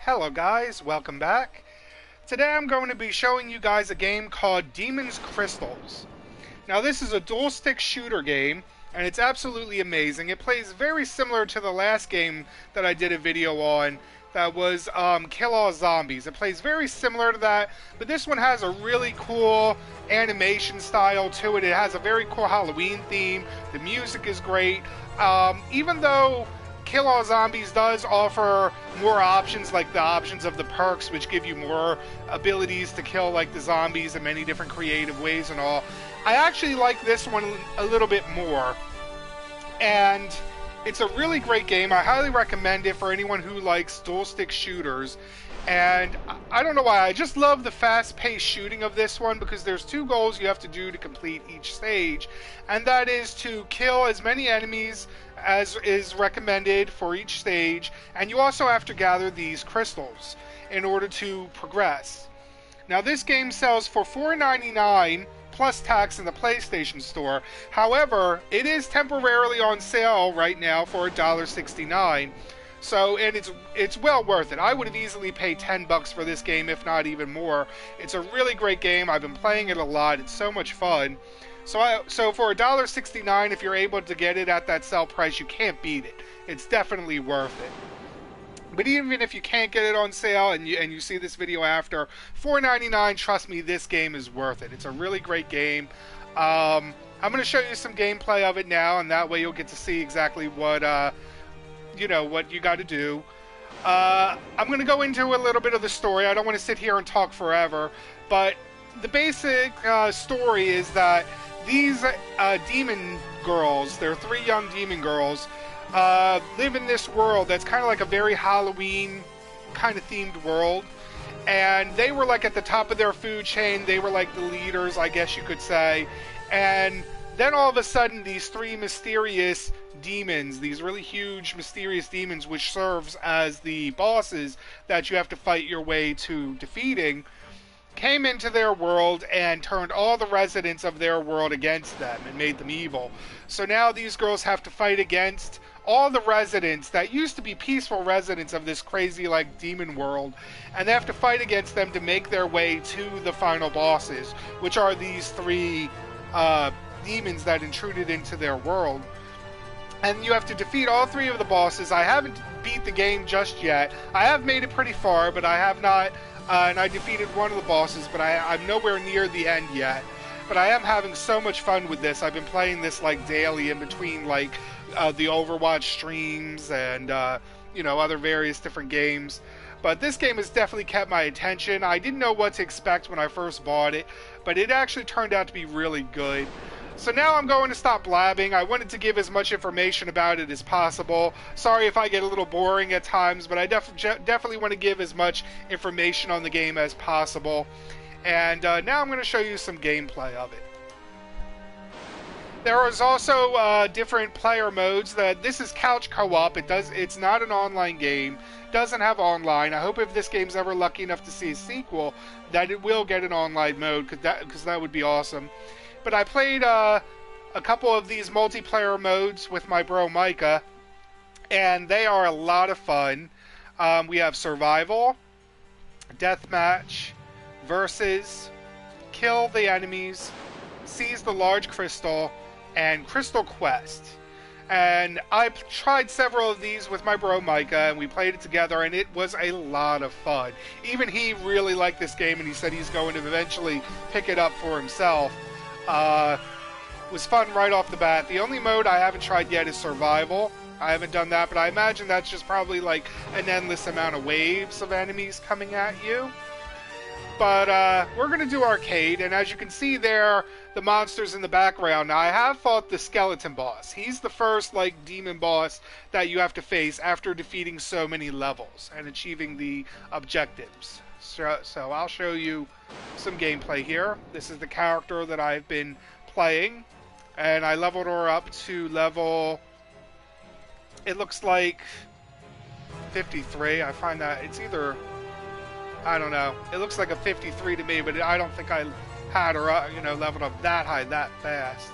Hello guys, welcome back. Today I'm going to be showing you guys a game called Demon's Crystals. Now this is a dual stick shooter game and it's absolutely amazing. It plays very similar to the last game that I did a video on that was Kill All Zombies. It plays very similar to that, but this one has a really cool animation style to it. It has a very cool Halloween theme. The music is great. Even though Kill All Zombies does offer more options, like the options of the perks, which give you more abilities to kill like the zombies in many different creative ways and all, I actually like this one a little bit more. And it's a really great game. I highly recommend it for anyone who likes dual stick shooters. And I don't know why, I just love the fast-paced shooting of this one, because there's two goals you have to do to complete each stage, and that is to kill as many enemies as is recommended for each stage, and you also have to gather these crystals in order to progress. Now this game sells for $4.99 plus tax in the PlayStation Store. However, it is temporarily on sale right now for $1.69. So, and it's well worth it. I would have easily paid $10 for this game, if not even more. It's a really great game. I've been playing it a lot. It's so much fun. So for $1.69, if you're able to get it at that sale price, you can't beat it. It's definitely worth it. But even if you can't get it on sale and you see this video after, $4.99, trust me, this game is worth it. It's a really great game. I'm going to show you some gameplay of it now, and that way you'll get to see exactly what what you got to do. I'm going to go into a little bit of the story. I don't want to sit here and talk forever, but the basic story is that these demon girls, they're three young demon girls, live in this world that's kind of like a very Halloween kind of themed world, and they were like at the top of their food chain. They were like the leaders, I guess you could say, and then all of a sudden these three mysterious demons, these really huge mysterious demons which serves as the bosses that you have to fight your way to defeating, came into their world and turned all the residents of their world against them and made them evil. So now these girls have to fight against all the residents that used to be peaceful residents of this crazy like demon world, and they have to fight against them to make their way to the final bosses, which are these three demons that intruded into their world. And you have to defeat all three of the bosses. I haven't beat the game just yet. I have made it pretty far, but I have not, and I defeated one of the bosses, but I'm nowhere near the end yet. But I am having so much fun with this. I've been playing this like daily in between like the Overwatch streams and other various different games. But this game has definitely kept my attention. I didn't know what to expect when I first bought it, but it actually turned out to be really good. So now I'm going to stop blabbing. I wanted to give as much information about it as possible. Sorry if I get a little boring at times, but I definitely want to give as much information on the game as possible. And now I'm going to show you some gameplay of it. There is also different player modes. This is couch co-op. It's not an online game. Doesn't have online. I hope if this game's ever lucky enough to see a sequel, that it will get an online mode, because that would be awesome. But I played a couple of these multiplayer modes with my bro Micah, and they are a lot of fun. We have survival, deathmatch, versus, kill the enemies, seize the large crystal, and crystal quest. And I've tried several of these with my bro Micah, and we played it together, and it was a lot of fun. Even he really liked this game, and he said he's going to eventually pick it up for himself. Was fun right off the bat. The only mode I haven't tried yet is survival. I haven't done that, but I imagine that's just probably like an endless amount of waves of enemies coming at you. But we're going to do arcade, and as you can see there, the monsters in the background. Now, I have fought the skeleton boss. He's the first like demon boss that you have to face after defeating so many levels and achieving the objectives. So I'll show you some gameplay here. This is the character that I've been playing, and I leveled her up to level, it looks like 53. I find that it's either, I don't know, it looks like a 53 to me, but I don't think I had her leveled up that high that fast.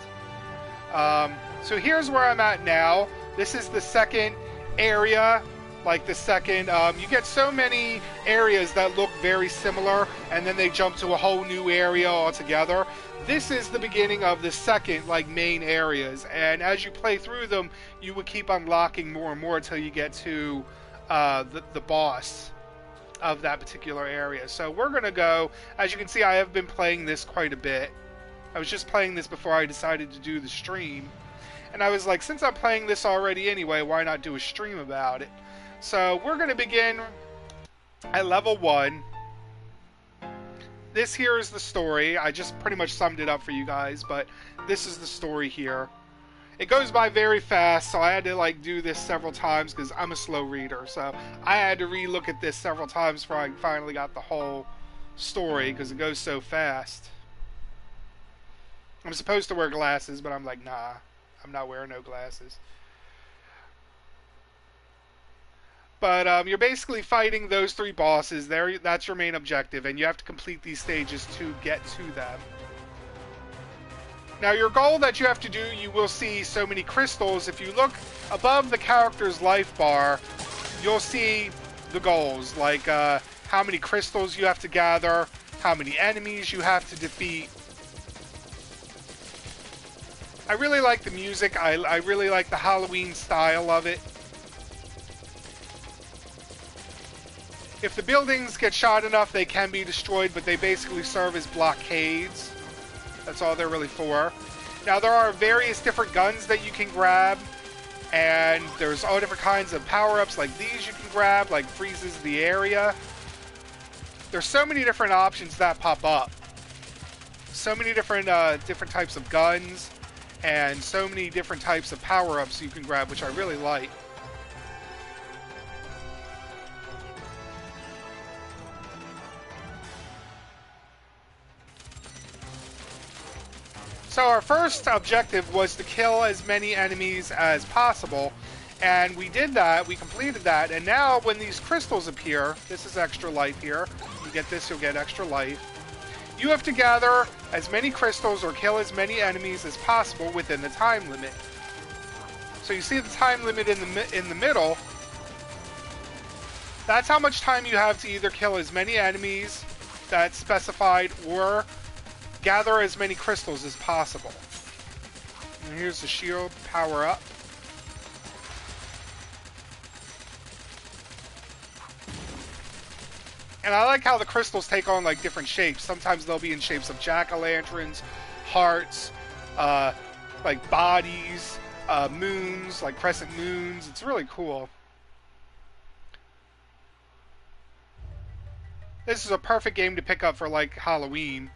So here's where I'm at now. This is the second area like the second. You get so many areas that look very similar, and then they jump to a whole new area altogether. This is the beginning of the second, like, main areas, and as you play through them, you would keep unlocking more and more until you get to the boss of that particular area. So we're gonna go. As you can see, I have been playing this quite a bit. I was just playing this before I decided to do the stream, and I was like, since I'm playing this already anyway, why not do a stream about it? So we're gonna begin at level 1. This here is the story. I just pretty much summed it up for you guys, but this is the story here. It goes by very fast, so I had to like do this several times because I'm a slow reader. So I had to re-look at this several times before I finally got the whole story because it goes so fast. I'm supposed to wear glasses, but I'm like, nah, I'm not wearing no glasses. But you're basically fighting those 3 bosses. That's your main objective, and you have to complete these stages to get to them. Now, your goal that you have to do, you will see so many crystals. If you look above the character's life bar, you'll see the goals, like how many crystals you have to gather, how many enemies you have to defeat. I really like the music. I really like the Halloween style of it. If the buildings get shot enough, they can be destroyed, but they basically serve as blockades. That's all they're really for. Now, there are various different guns that you can grab, and there's all different kinds of power-ups like these you can grab, like freezes the area. There's so many different options that pop up. So many different types of guns, and so many different types of power-ups you can grab, which I really like. So our first objective was to kill as many enemies as possible, and we did that, we completed that, and now when these crystals appear, this is extra life here, you get this, you'll get extra life. You have to gather as many crystals or kill as many enemies as possible within the time limit. So you see the time limit in the middle. That's how much time you have to either kill as many enemies that's specified or gather as many crystals as possible. And here's the shield power up. And I like how the crystals take on like different shapes. Sometimes they'll be in shapes of jack-o'-lanterns, hearts, like bodies, moons, like crescent moons. It's really cool. This is a perfect game to pick up for like Halloween,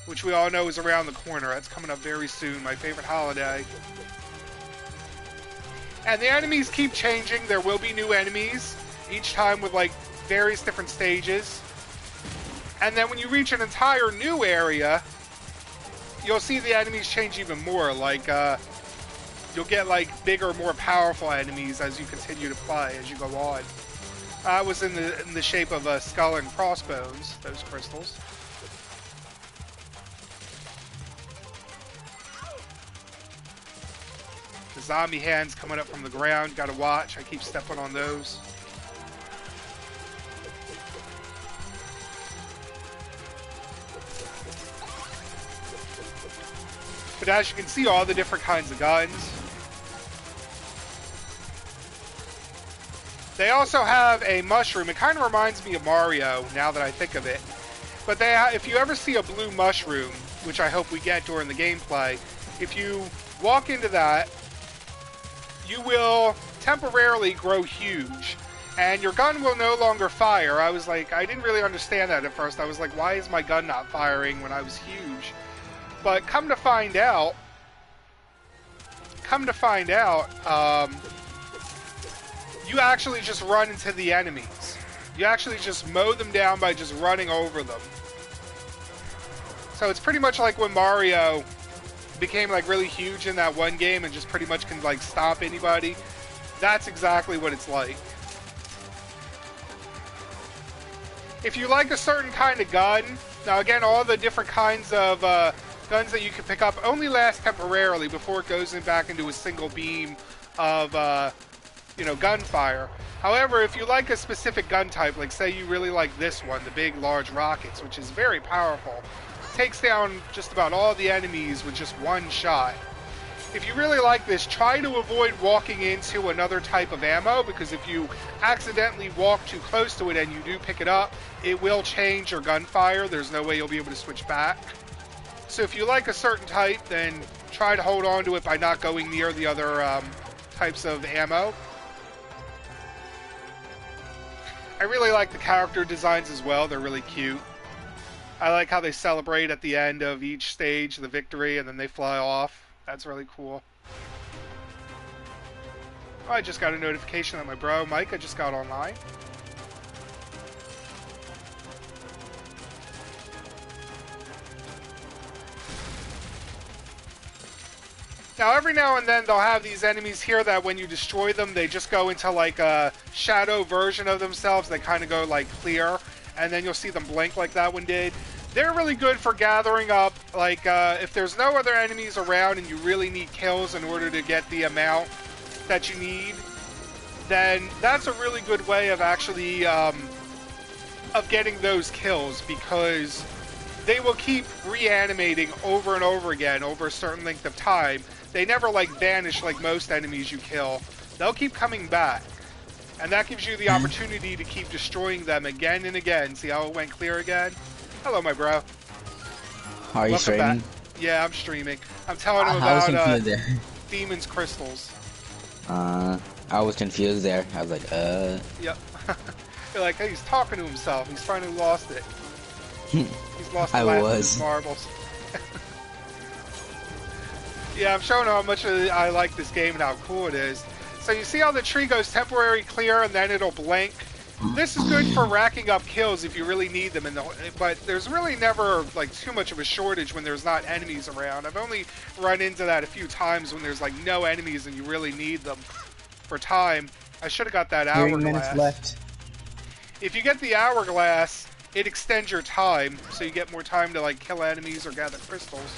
which we all know is around the corner. That's coming up very soon, my favorite holiday. And the enemies keep changing. There will be new enemies, each time with like various different stages. And then when you reach an entire new area, you'll see the enemies change even more. Like, you'll get like bigger, more powerful enemies as you continue to play, as you go on. I was in the shape of a skull and crossbones, those crystals. The zombie hands coming up from the ground, gotta watch. I keep stepping on those. But as you can see, all the different kinds of guns. They also have a mushroom. It kind of reminds me of Mario, now that I think of it. But if you ever see a blue mushroom, which I hope we get during the gameplay, if you walk into that, you will temporarily grow huge. And your gun will no longer fire. I was like, I didn't really understand that at first. I was like, why is my gun not firing when I was huge? But come to find out, you actually just run into the enemies. You actually just mow them down by just running over them. So it's pretty much like when Mario became like really huge in that one game and just pretty much can like stomp anybody. That's exactly what it's like. If you like a certain kind of gun, now again, all the different kinds of guns that you can pick up only last temporarily before it goes back into a single beam of you know, gunfire. However, if you like a specific gun type, like say you really like this one, the big large rockets, which is very powerful, takes down just about all the enemies with just one shot. If you really like this, try to avoid walking into another type of ammo, because if you accidentally walk too close to it and you do pick it up, it will change your gunfire. There's no way you'll be able to switch back. So if you like a certain type, then try to hold on to it by not going near the other types of ammo. I really like the character designs as well. They're really cute. I like how they celebrate at the end of each stage the victory and then they fly off. That's really cool. Oh, I just got a notification that my bro Micah just got online. Now, every now and then they'll have these enemies here that when you destroy them, they just go into like a shadow version of themselves. They kind of go like clear, and then you'll see them blink like that one did. They're really good for gathering up, like, if there's no other enemies around and you really need kills in order to get the amount that you need, then that's a really good way of actually, of getting those kills, because they will keep reanimating over and over again over a certain length of time. They never, like, vanish like most enemies you kill. They'll keep coming back. And that gives you the opportunity to keep destroying them again and again. See how it went clear again? Hello, my bro. Are you streaming? Back. Yeah, I'm streaming. I'm telling him about Demon's Crystals. I was confused there. I was like, Yep. You're like, hey, he's talking to himself. He's finally lost it. He's lost the last of his marbles. Yeah, I'm showing how much I like this game and how cool it is. So you see how the tree goes temporary clear and then it'll blink? This is good for racking up kills if you really need them, but there's really never like too much of a shortage when there's not enemies around. I've only run into that a few times when there's like no enemies and you really need them for time. I should have got that hourglass. 3 minutes left. If you get the hourglass, it extends your time, so you get more time to like kill enemies or gather crystals.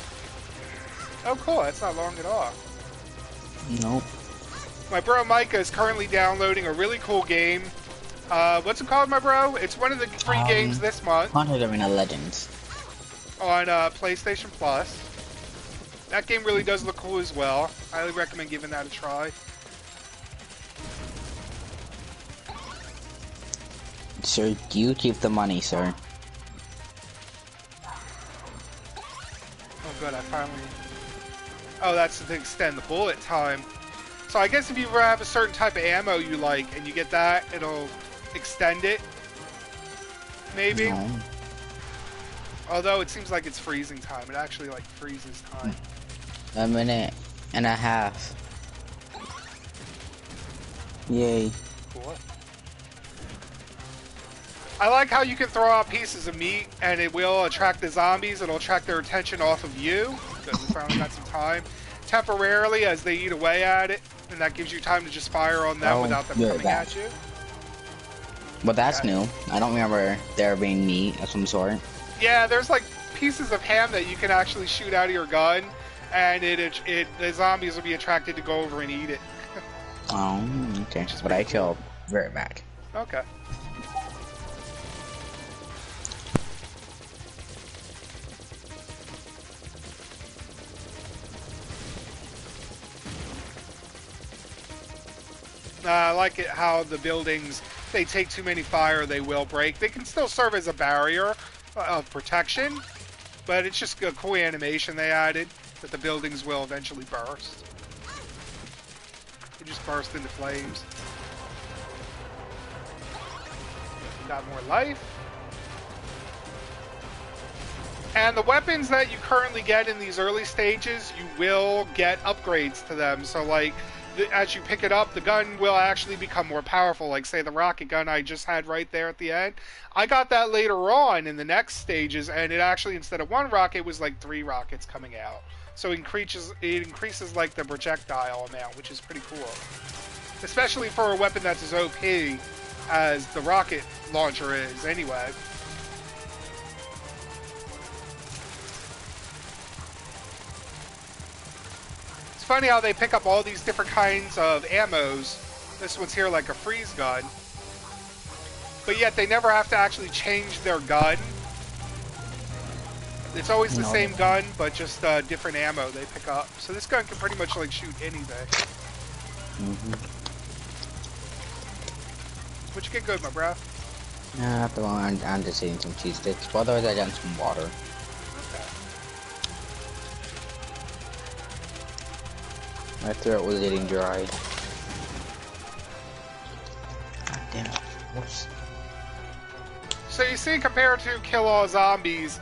Oh cool, that's not long at all. nope. My bro Micah is currently downloading a really cool game. What's it called, my bro? It's one of the free games this month. Haunted Arena Legends. On PlayStation Plus. That game really does look cool as well. Highly recommend giving that a try. Sir, you keep the money, sir. Oh good, I finally... Oh, that's to extend the bullet time. So I guess if you have a certain type of ammo you like, and you get that, it'll extend it. Maybe. No. Although it seems like it's freezing time. It actually like freezes time. 1.5 minutes. Yay. Cool. I like how you can throw out pieces of meat and it will attract the zombies. It'll attract their attention off of you. Good, we finally got some time. Temporarily as they eat away at it. And that gives you time to just fire on them without them coming at you. But that's new. I don't remember there being meat of some sort. Yeah, there's like pieces of ham that you can actually shoot out of your gun, and the zombies will be attracted to go over and eat it. Oh, okay. But I killed right back. Okay. I like it how the buildings, if they take too many fire, they will break. They can still serve as a barrier of protection, but it's just a cool animation they added that the buildings will eventually burst. They just burst into flames. Got more life. And the weapons that you currently get in these early stages, you will get upgrades to them. So like, as you pick it up, the gun will actually become more powerful. Like, say, the rocket gun I just had right there at the end. I got that later on in the next stages, and it actually, instead of 1 rocket, was like 3 rockets coming out. So it increases like the projectile amount, which is pretty cool. Especially for a weapon that's as OP as the rocket launcher is, anyway. Funny how they pick up all these different kinds of ammos This one's here like a freeze gun. But yet they never have to actually change their gun. It's always the same gun, but just different ammo they pick up. So this gun can pretty much like shoot anything. What'd you get good, my bro? Nah, after all, I'm just eating some cheese sticks. Well, otherwise I got some water. Okay. My throat was getting dry. God damn it. Whoops. So you see, compared to Kill All Zombies,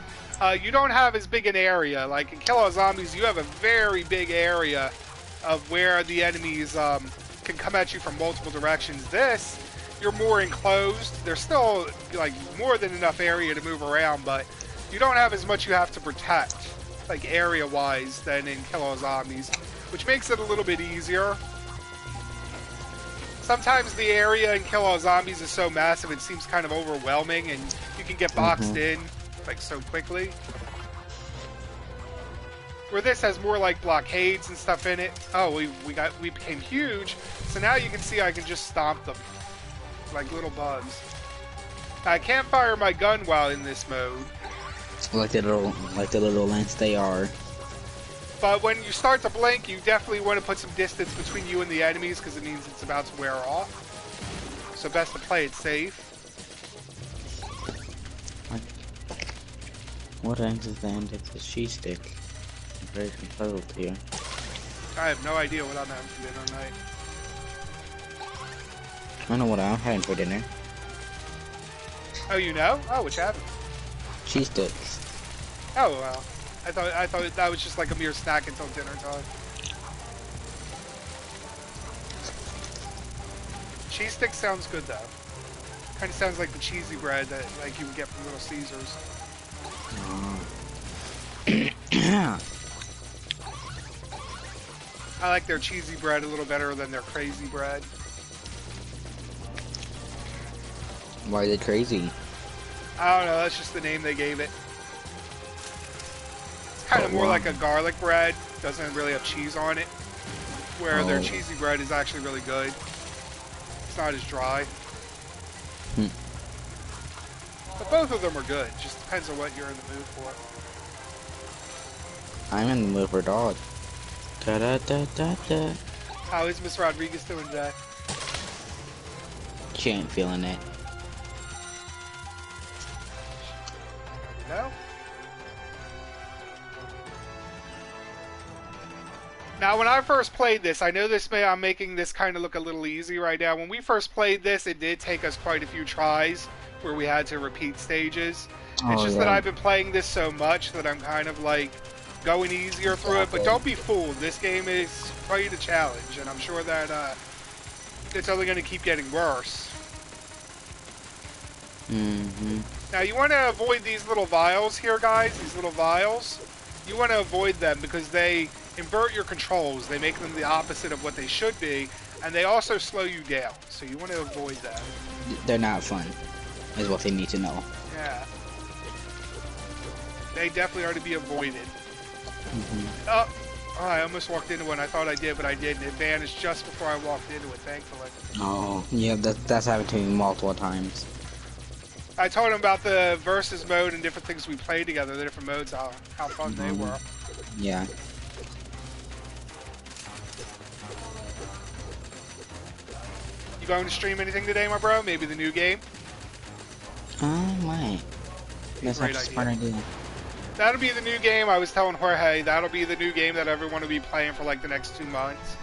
you don't have as big an area. Like in Kill All Zombies, you have a very big area of where the enemies can come at you from multiple directions. This, you're more enclosed. There's still like more than enough area to move around, but you don't have as much you have to protect, like area-wise, than in Kill All Zombies, which makes it a little bit easier. Sometimes the area in Kill All Zombies is so massive it seems kind of overwhelming, and you can get boxed in like so quickly. Where this has more like blockades and stuff in it. Oh, we became huge, so now you can see I can just stomp them like little bugs. I can't fire my gun while in this mode. Like the little ants they are. But when you start to blink, you definitely want to put some distance between you and the enemies because it means it's about to wear off. So best to play it safe. What ends is the end of the cheese stick? I'm very puzzled here. I have no idea what I'm having for dinner tonight. I know what I'm having for dinner. Oh, you know? Oh, which happened? Cheese sticks. Oh, well. I thought that was just like a mere snack until dinner time. Cheese stick sounds good though. Kind of sounds like the cheesy bread that like you would get from Little Caesars. I like their cheesy bread a little better than their crazy bread. Why are they crazy? I don't know, that's just the name they gave it. It's kind of more like a garlic bread, doesn't really have cheese on it. Where their cheesy bread is actually really good. It's not as dry. But both of them are good, just depends on what you're in the mood for. I'm in the mood for dog. Da da da da da. How is Miss Rodriguez doing today? She ain't feeling it. No? Now, when I first played this, I know I'm making this kind of look a little easy right now. When we first played this, it did take us quite a few tries where we had to repeat stages. It's just that I've been playing this so much that I'm kind of like going easier through it. But don't be fooled. This game is quite a challenge, and I'm sure that it's only going to keep getting worse. Now, you want to avoid these little vials here, guys. These little vials. You want to avoid them because they invert your controls. They make them the opposite of what they should be, and they also slow you down. So you want to avoid that. They're not fun, is what they need to know. Yeah. They definitely are to be avoided. Oh, I almost walked into one. I thought I did, but I didn't. It vanished just before I walked into it, thankfully. Oh, yeah, that's happened to me multiple times. I told him about the versus mode and different things we played together, the different modes, how fun they were. Yeah. You going to stream anything today, my bro? Maybe the new game? I might. That's a smart idea. That'll be the new game. I was telling Jorge, that'll be the new game that everyone will be playing for like the next 2 months.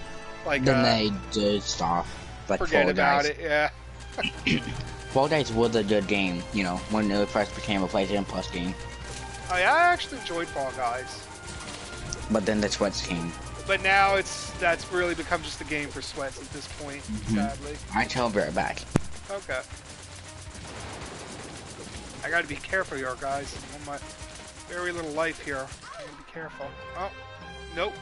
Like, then they did stuff. Like forget about it, yeah. Fall Guys was a good game, you know, when it first became a PlayStation Plus game. Oh, yeah, I actually enjoyed Fall Guys. But then the sweats came. But now that's really become just a game for sweats at this point, sadly. I shall be right back. Okay. I gotta be careful here, guys. On my very little life here. I gotta be careful. Oh, nope.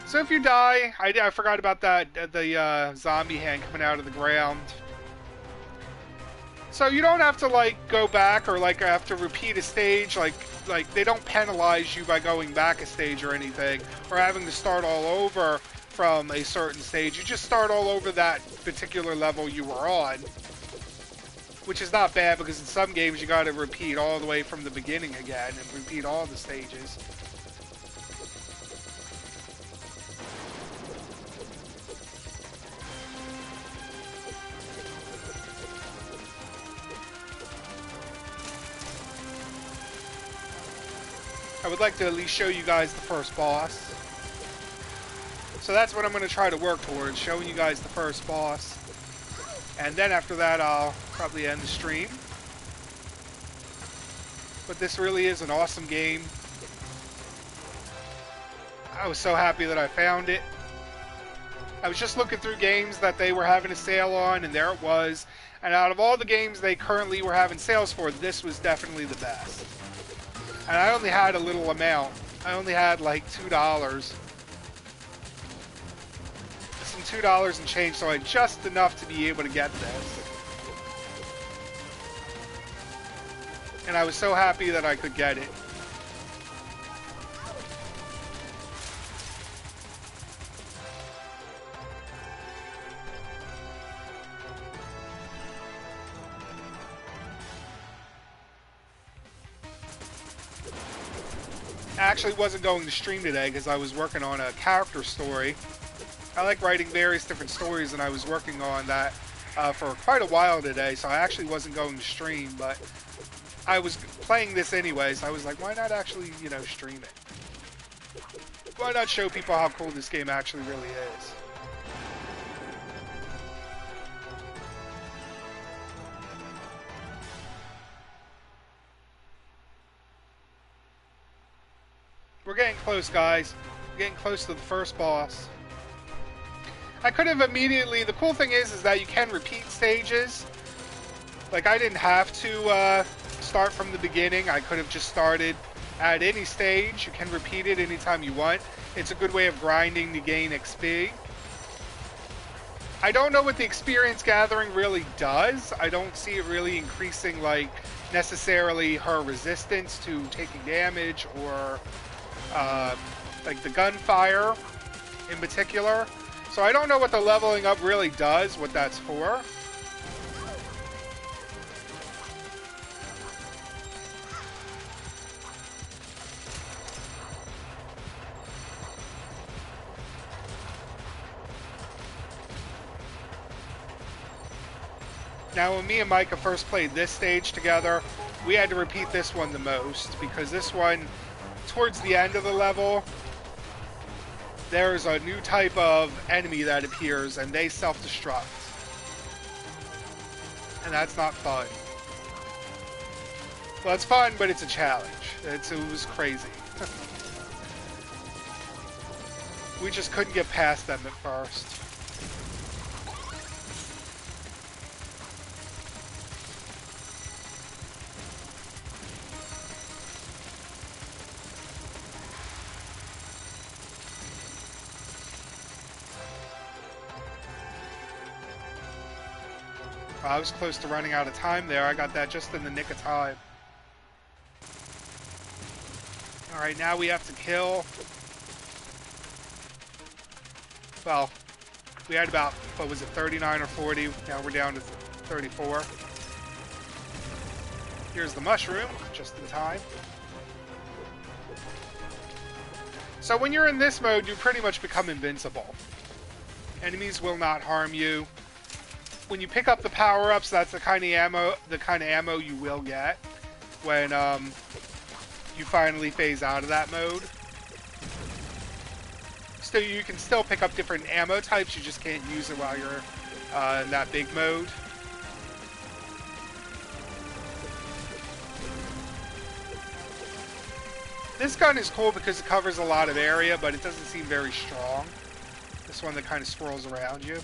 So if you die, I forgot about that, the zombie hand coming out of the ground. So you don't have to like go back or like have to repeat a stage, like they don't penalize you by going back a stage or anything, or having to start all over from a certain stage. You just start all over that particular level you were on, which is not bad because in some games you gotta repeat all the way from the beginning again and repeat all the stages. I would like to at least show you guys the first boss. So that's what I'm going to try to work towards, showing you guys the first boss. And then after that, I'll probably end the stream. But this really is an awesome game. I was so happy that I found it. I was just looking through games that they were having a sale on, and there it was. And out of all the games they currently were having sales for, this was definitely the best. And I only had a little amount. I only had like $2. Some $2 and change, so I had just enough to be able to get this. And I was so happy that I could get it. I actually wasn't going to stream today because I was working on a character story. I like writing various different stories, and I was working on that for quite a while today, so I actually wasn't going to stream, but I was playing this anyway, so I was like, why not actually, you know, stream it? Why not show people how cool this game actually really is? We're getting close, guys. We're getting close to the first boss. I could have immediately... The cool thing is that you can repeat stages. Like, I didn't have to start from the beginning. I could have just started at any stage. You can repeat it anytime you want. It's a good way of grinding to gain XP. I don't know what the experience gathering really does. I don't see it really increasing, like, necessarily her resistance to taking damage or... like the gunfire in particular. So I don't know what the leveling up really does, what that's for. Now when me and Micah first played this stage together, we had to repeat this one the most because this one, towards the end of the level, there's a new type of enemy that appears and they self-destruct. And that's not fun. Well, it's fun, but it's a challenge. It was crazy. We just couldn't get past them at first. I was close to running out of time there. I got that just in the nick of time. Alright, now we have to kill... Well, we had about, what was it, 39 or 40. Now we're down to 34. Here's the mushroom, just in time. So when you're in this mode, you pretty much become invincible. Enemies will not harm you. When you pick up the power-ups, that's the kind of ammo you will get when you finally phase out of that mode. So you can still pick up different ammo types, you just can't use it while you're in that big mode. This gun is cool because it covers a lot of area, but it doesn't seem very strong. This one that kind of swirls around you.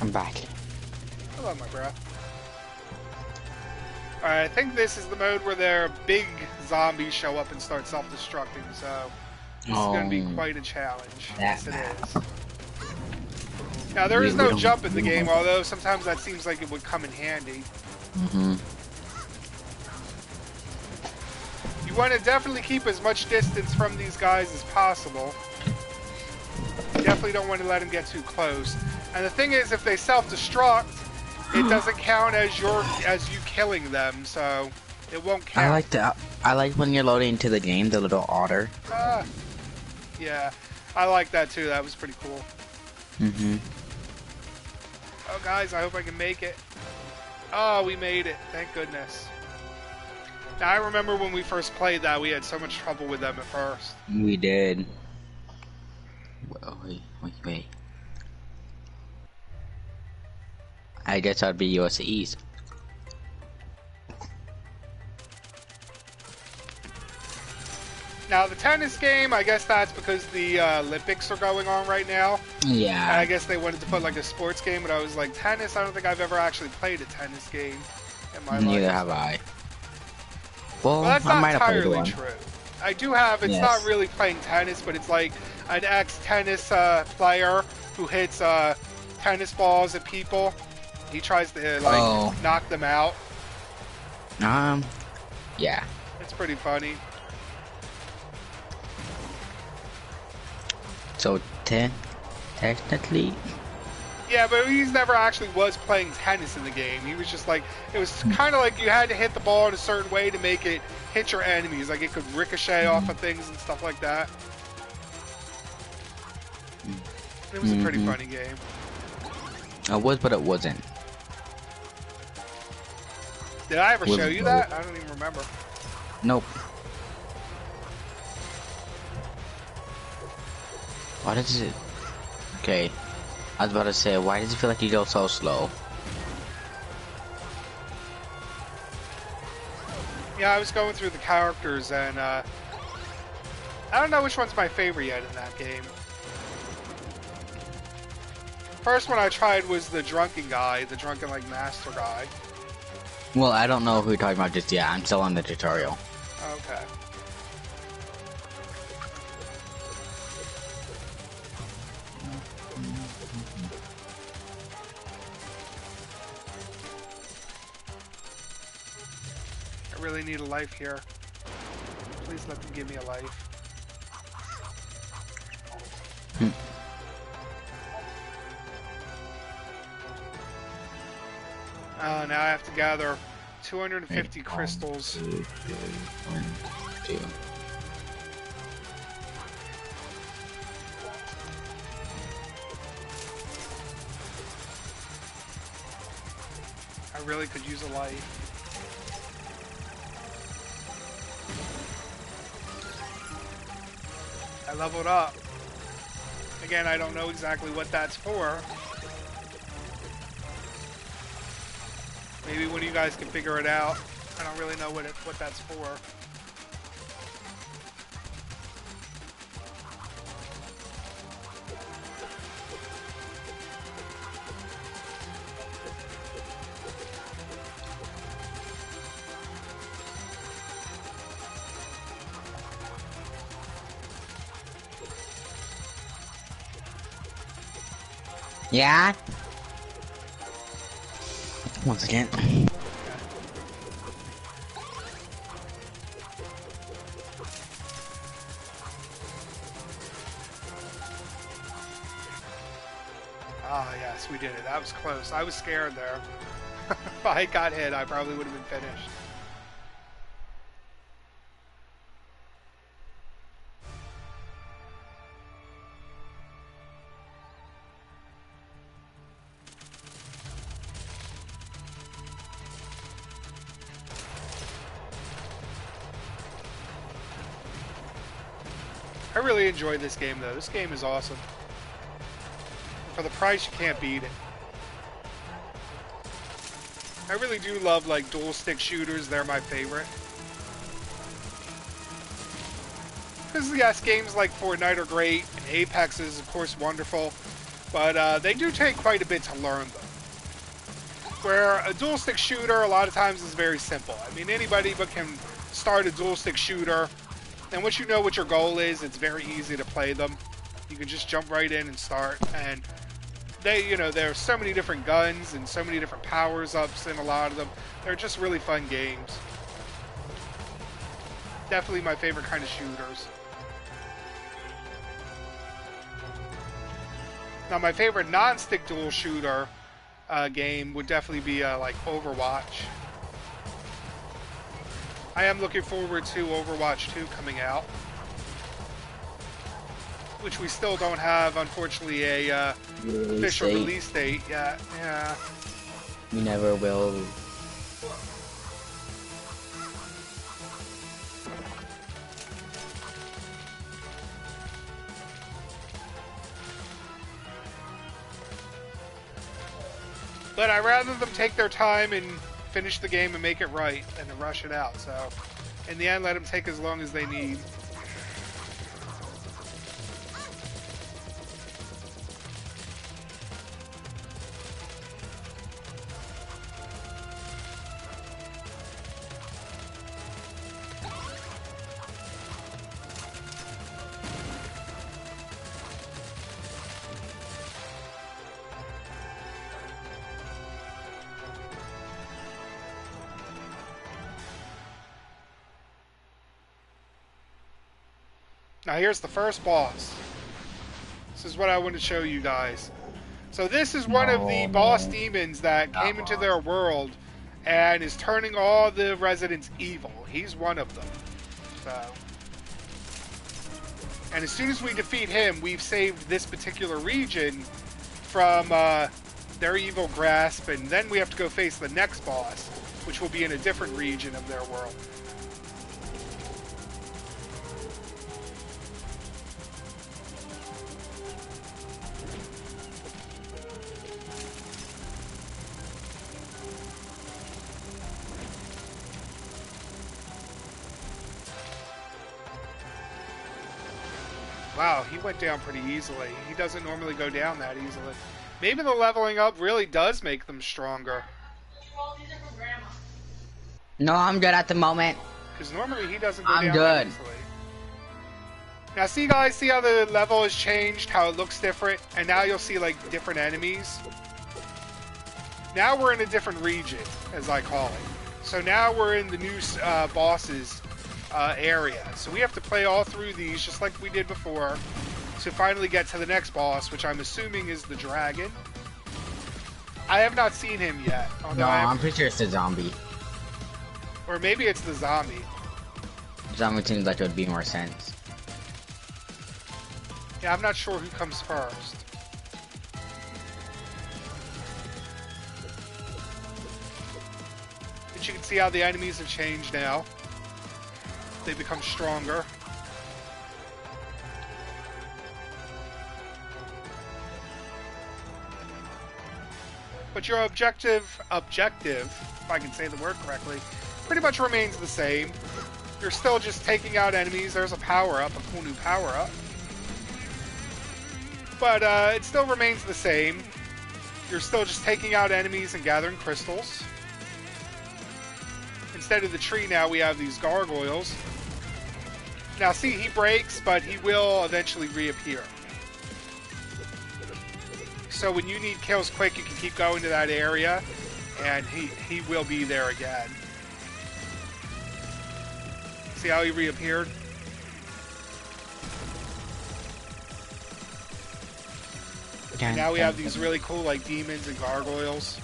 I'm back. Hello, my bro. Alright, I think this is the mode where their big zombies show up and start self-destructing, so this is going to be quite a challenge. Yes, it is. Now, there is no jump in the game, although sometimes that seems like it would come in handy. You want to definitely keep as much distance from these guys as possible. You definitely don't want to let them get too close. And the thing is, if they self-destruct, it doesn't count as you killing them, so it won't count. I like that. I like when you're loading into the game, the little otter. Yeah, I like that too. That was pretty cool. Mm-hmm. Oh, guys, I hope I can make it. Oh, we made it. Thank goodness. Now, I remember when we first played that, we had so much trouble with them at first. We did. Wait. I guess I'd be yours to ease. Now, the tennis game, I guess that's because the Olympics are going on right now. Yeah. And I guess they wanted to put like a sports game, but I was like, tennis? I don't think I've ever actually played a tennis game in my life. Neither have I. Well, that's I not might have played entirely one. true. I do have, it's Yes. not really playing tennis, but it's like an ex-tennis player who hits tennis balls at people. He tries to like knock them out. Yeah. It's pretty funny. So, technically... Yeah, but he's never actually was playing tennis in the game. He was just like, it was kind of like you had to hit the ball in a certain way to make it hit your enemies. Like it could ricochet off of things and stuff like that. It was a pretty funny game. It was, but it wasn't. Did I ever show Wasn't you that? I don't even remember. Nope. Why does it... Okay. I was about to say, why does it feel like you go so slow? Yeah, I was going through the characters and I don't know which one's my favorite yet in that game. First one I tried was the drunken guy, the drunken like master guy. Well, I don't know who you're talking about just yet. I'm still on the tutorial. Okay. I really need a life here. Please let them give me a life. Now I have to gather 250 crystals. 1, 2. I really could use a life. I leveled up. Again, I don't know exactly what that's for. Maybe one of you guys can figure it out. I don't really know what that's for. Yeah? Once again. Ah, yes, we did it. That was close. I was scared there. If I got hit, I probably would have been finished. I really enjoyed this game, though. This game is awesome. For the price, you can't beat it. I really do love, like, dual-stick shooters. They're my favorite. Because, yes, games like Fortnite are great, and Apex is, of course, wonderful. But they do take quite a bit to learn them. Where a dual-stick shooter, a lot of times, is very simple. I mean, anybody but can start a dual-stick shooter. And once you know what your goal is, it's very easy to play them. You can just jump right in and start. And they, you know, there are so many different guns and so many different powers ups in a lot of them. They're just really fun games. definitely my favorite kind of shooters. Now, my favorite non-stick dual shooter game would definitely be like Overwatch. I am looking forward to Overwatch 2 coming out, which we still don't have, unfortunately, a official release date yet. Yeah. We never will. But I'd rather them take their time and finish the game and make it right than to rush it out. So, in the end, let them take as long as they need. Now here's the first boss. This is what I want to show you guys. So this is one of the boss demons that came into their world and is turning all the residents evil. He's one of them. So, and as soon as we defeat him, we've saved this particular region from their evil grasp, and then we have to go face the next boss, which will be in a different region of their world. Wow, he went down pretty easily. He doesn't normally go down that easily. Maybe the leveling up really does make them stronger. No, I'm good at the moment. Because normally he doesn't go down good. that easily. Now see guys, see how the level has changed, how it looks different, and now you'll see like different enemies. Now we're in a different region, as I call it. So now we're in the new bosses area. So we have to play all through these just like we did before to finally get to the next boss, which I'm assuming is the dragon. I have not seen him yet. No, I'm pretty sure it's the zombie. Or maybe it's the zombie. Zombie seems like it would be more sense. Yeah, I'm not sure who comes first. But you can see how the enemies have changed now. They become stronger. But your objective, if I can say the word correctly, pretty much remains the same. You're still just taking out enemies. There's a power-up, a cool new power-up. But it still remains the same. You're still just taking out enemies and gathering crystals. Instead of the tree now, we have these gargoyles. Now see, he breaks, but he will eventually reappear. So when you need kills quick, you can keep going to that area, and he will be there again. See how he reappeared? And now we have these really cool like demons and gargoyles.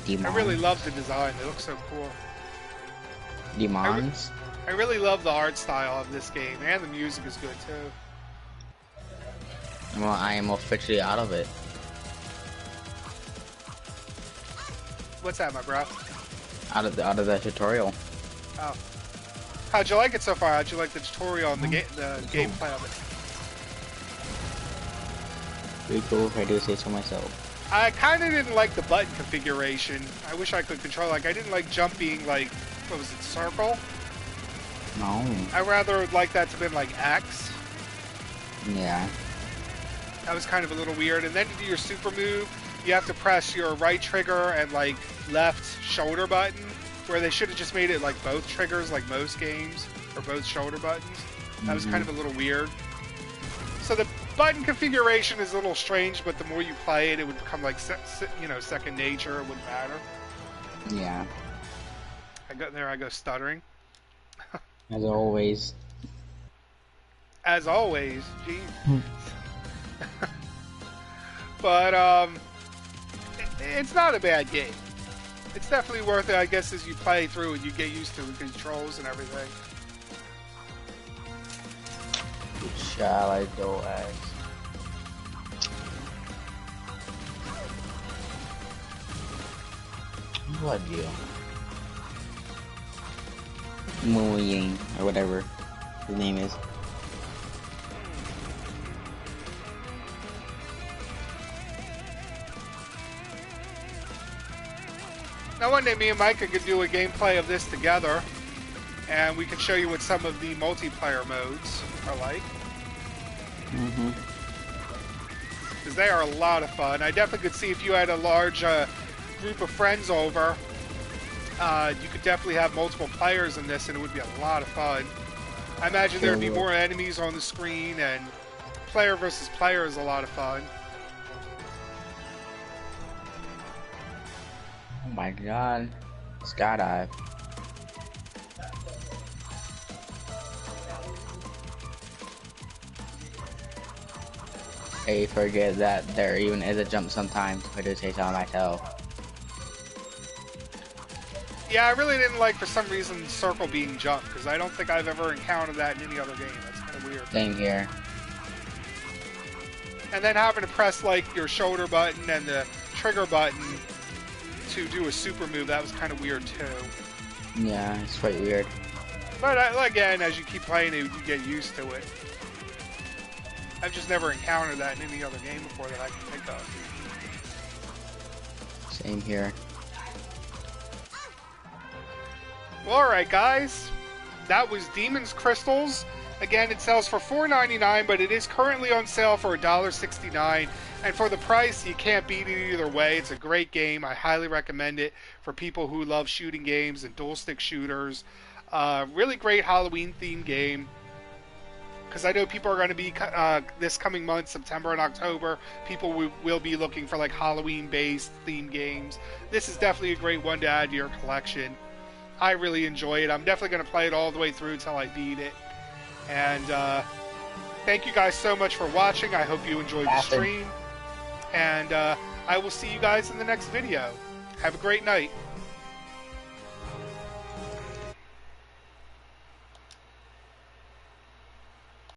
Demons. I really love the design. They look so cool. Demons? I really love the art style of this game, and the music is good too. Well, I am officially out of it. What's that, my bro? Out of the tutorial. Oh. How'd you like it so far? How'd you like the tutorial and the gameplay of it? Pretty cool if I do say so myself. I kind of didn't like the button configuration. I wish I could control, like, I didn't like jump being like, what was it, circle? No. I rather like that to be like X. Yeah. That was kind of a little weird. And then to do your super move, you have to press your right trigger and like left shoulder button, where they should have just made it like both triggers like most games, or both shoulder buttons. That was kind of a little weird. So the button configuration is a little strange, but the more you play it, it would become like second nature. It wouldn't matter. Yeah. I go stuttering. As always. As always, geez. Hmm. But it's not a bad game. It's definitely worth it, I guess, as you play through and you get used to the controls and everything. Shall I go as? What deal? Moo Ying, or whatever his name is. Now one day me and Micah could do a gameplay of this together, and we can show you what some of the multiplayer modes are like. Mm-hmm. Because they are a lot of fun. I definitely could see if you had a large group of friends over, you could definitely have multiple players in this and it would be a lot of fun. I imagine there would be more enemies on the screen, and player versus player is a lot of fun. Oh my god. Skydive. I forget that there even is a jump sometimes. I do say so myself. Yeah, I really didn't like, for some reason, circle being jumped, because I don't think I've ever encountered that in any other game. That's kind of weird. Same here. And then having to press, like, your shoulder button and the trigger button to do a super move, that was kind of weird, too. Yeah, it's quite weird. But, again, as you keep playing it, you get used to it. I've just never encountered that in any other game before that I can think of. Same here. Well, alright guys, that was Demon's Crystals. Again, it sells for $4.99, but it is currently on sale for $1.69. And for the price, you can't beat it either way. It's a great game. I highly recommend it for people who love shooting games and dual stick shooters. Really great Halloween themed game. Because I know people are going to be, this coming month, September and October, people will be looking for like Halloween-based themed games. This is definitely a great one to add to your collection. I really enjoy it. I'm definitely going to play it all the way through until I beat it. And thank you guys so much for watching. I hope you enjoyed the stream. And I will see you guys in the next video. Have a great night.